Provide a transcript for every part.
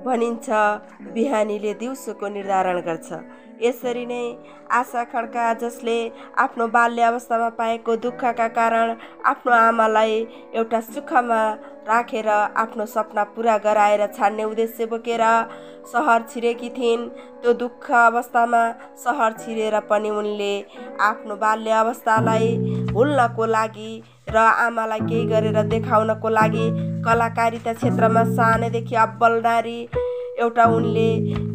भनिन्छ बिहानीले दिउँसोको निर्धारण गर्छ। यसरी नै आशा खड्का जसले आफ्नो बाल्य अवस्थामा पाएको दुःखका कारण आफ्नो आमालाई एउटा सुखमा राखेर आफ्नो सपना पुरा गराएर छाड्ने उद्देश्य बोकेर सहर छिरेकी थिइन्। त्यो दुःख अवस्थामा सहर छिरेर पनि उनले आफ्नो बाल्य अवस्थालाई भुल्नको लागि र आमालाई केही गरेर देखाउनको लागि कलाकारिता क्षेत्रमा सानैदेखि अब्बल नारी एउटा उनले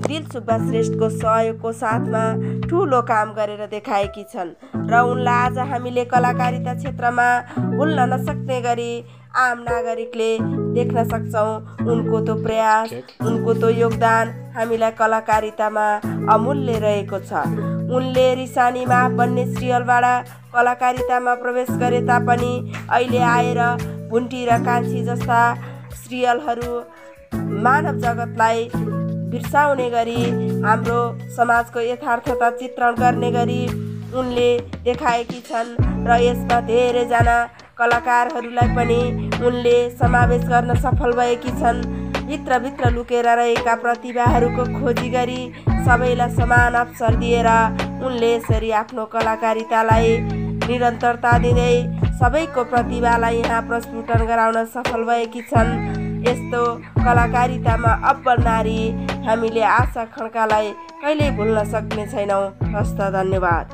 दिलसुब्बा श्रेष्ठको सहयोगको साथमा ठुलो काम गरेर देखाएकी छन् र उनलाई आज हामीले कलाकारिता क्षेत्रमा भुल्न नसक्ने गरी आम नागरिकले देख्न सक्छौँ। उनको त्यो प्रयास, उनको त्यो योगदान हामीलाई कलाकारितामा अमूल्य रहेको छ। उनले रिसानीमा बन्ने सिरियलबाट कलाकारितामा प्रवेश गरे तापनि अहिले आएर भुन्टी र कान्छी जस्ता सिरियलहरू मानव जगतलाई बिर्साउने गरी हाम्रो समाजको यथार्थता चित्रण गर्ने गरी उनले देखाएकी छन् र यसमा धेरैजना कलाकारहरूलाई पनि उनले समावेश गर्न सफल भएकी छन्। भित्रभित्र लुकेर रहेका प्रतिभाहरूको खोजी गरी सबैलाई समान अवसर दिएर उनले यसरी आफ्नो कलाकारितालाई निरन्तरता दिँदै सबैको प्रतिभालाई यहाँ प्रस्फुटन गराउन सफल भएकी छन्। यस्तो कलाकारितामा अब्बल नारी हामीले आशा खड्कालाई कहिल्यै भुल्न सक्ने छैनौँ। हस्त धन्यवाद।